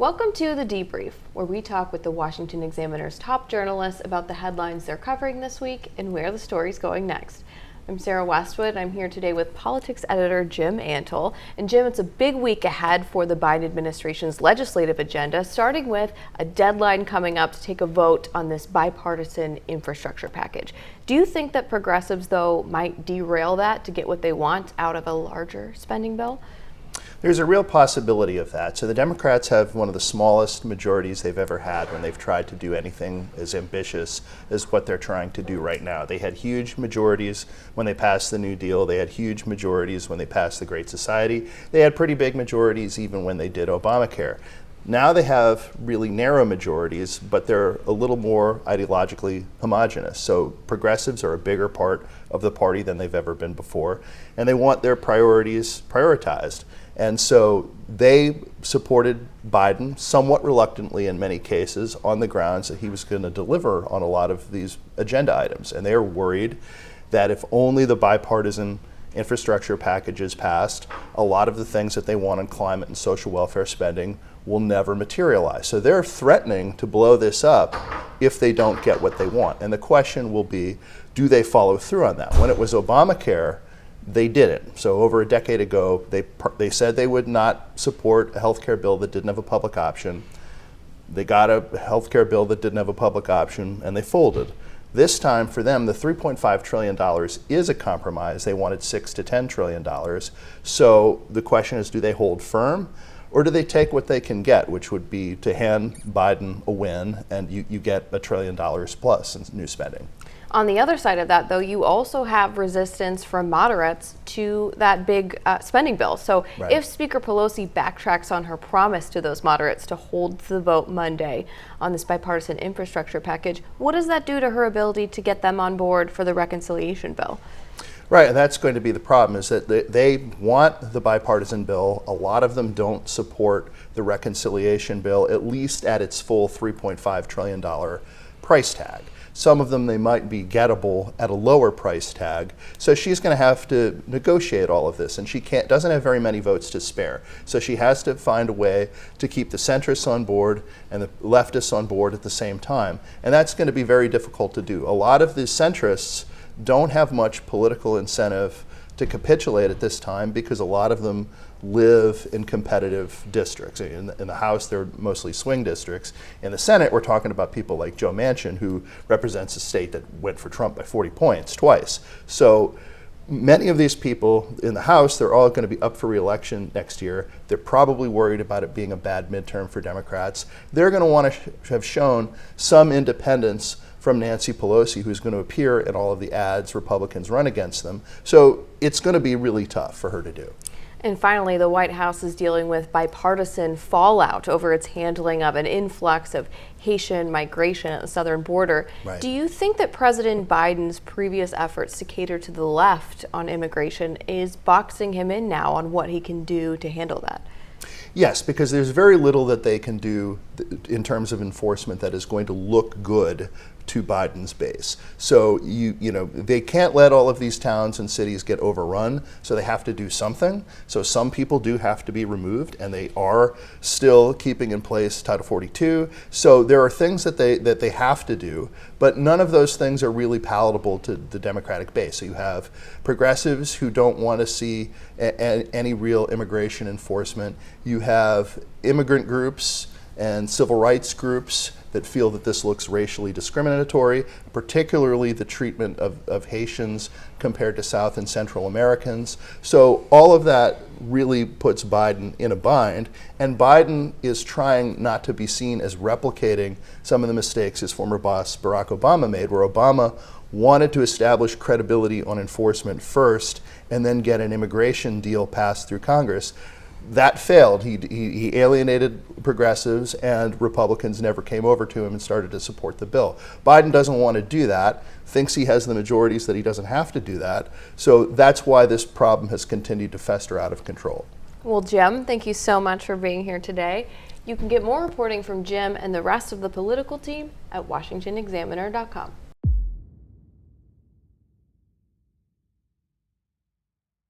Welcome to The Debrief, where we talk with the Washington Examiner's top journalists about the headlines they're covering this week and where the story's going next. I'm Sarah Westwood, and I'm here today with politics editor Jim Antle. And Jim, it's a big week ahead for the Biden administration's legislative agenda, starting with a deadline coming up to take a vote on this bipartisan infrastructure package. Do you think that progressives, though, might derail that to get what they want out of a larger spending bill? There's a real possibility of that. So the Democrats have one of the smallest majorities they've ever had when they've tried to do anything as ambitious as what they're trying to do right now. They had huge majorities when they passed the New Deal. They had huge majorities when they passed the Great Society. They had pretty big majorities even when they did Obamacare. Now they have really narrow majorities, but they're a little more ideologically homogenous. So progressives are a bigger part of the party than they've ever been before, and they want their priorities prioritized. And so they supported Biden, somewhat reluctantly in many cases, on the grounds that he was going to deliver on a lot of these agenda items. And they are worried that if only the bipartisan infrastructure package is passed, a lot of the things that they want on climate and social welfare spending will never materialize. So they're threatening to blow this up if they don't get what they want. And the question will be, do they follow through on that? When it was Obamacare, they didn't. So over a decade ago, they said they would not support a health care bill that didn't have a public option. They got a health care bill that didn't have a public option, and they folded. This time for them, the $3.5 trillion is a compromise. They wanted $6 to $10 trillion. So the question is, do they hold firm, or do they take what they can get, which would be to hand Biden a win, and you get $1 trillion plus in new spending? On the other side of that, though, you also have resistance from moderates to that big spending bill. So Right. If Speaker Pelosi backtracks on her promise to those moderates to hold the vote Monday on this bipartisan infrastructure package, what does that do to her ability to get them on board for the reconciliation bill? Right, and that's going to be the problem, is that they want the bipartisan bill. A lot of them don't support the reconciliation bill, at least at its full $3.5 trillion price tag. Some of them, they might be gettable at a lower price tag. So she's going to have to negotiate all of this, and she doesn't have very many votes to spare. So she has to find a way to keep the centrists on board and the leftists on board at the same time. And that's going to be very difficult to do. A lot of the centrists don't have much political incentive to capitulate at this time because a lot of them live in competitive districts. In the House, they're mostly swing districts. In the Senate, we're talking about people like Joe Manchin, who represents a state that went for Trump by 40 points twice. So many of these people in the House, they're all going to be up for re-election next year. They're probably worried about it being a bad midterm for Democrats. They're going to want to have shown some independence from Nancy Pelosi, who's going to appear in all of the ads Republicans run against them. So it's going to be really tough for her to do. And finally, the White House is dealing with bipartisan fallout over its handling of an influx of Haitian migration at the southern border. Right. Do you think that President Biden's previous efforts to cater to the left on immigration is boxing him in now on what he can do to handle that? Yes, because there's very little that they can do in terms of enforcement that is going to look good to Biden's base. So they can't let all of these towns and cities get overrun, so they have to do something. So some people do have to be removed, and they are still keeping in place Title 42. So there are things that they have to do, but none of those things are really palatable to the Democratic base. So you have progressives who don't want to see any real immigration enforcement. You have immigrant groups and civil rights groups that feel that this looks racially discriminatory, particularly the treatment of Haitians compared to South and Central Americans. So all of that really puts Biden in a bind, and Biden is trying not to be seen as replicating some of the mistakes his former boss Barack Obama made, where Obama wanted to establish credibility on enforcement first and then get an immigration deal passed through Congress. That failed. He alienated progressives, and Republicans never came over to him and started to support the bill. Biden doesn't want to do that, thinks he has the majorities that he doesn't have to do that. So that's why this problem has continued to fester out of control. Well, Jim, thank you so much for being here today. You can get more reporting from Jim and the rest of the political team at WashingtonExaminer.com.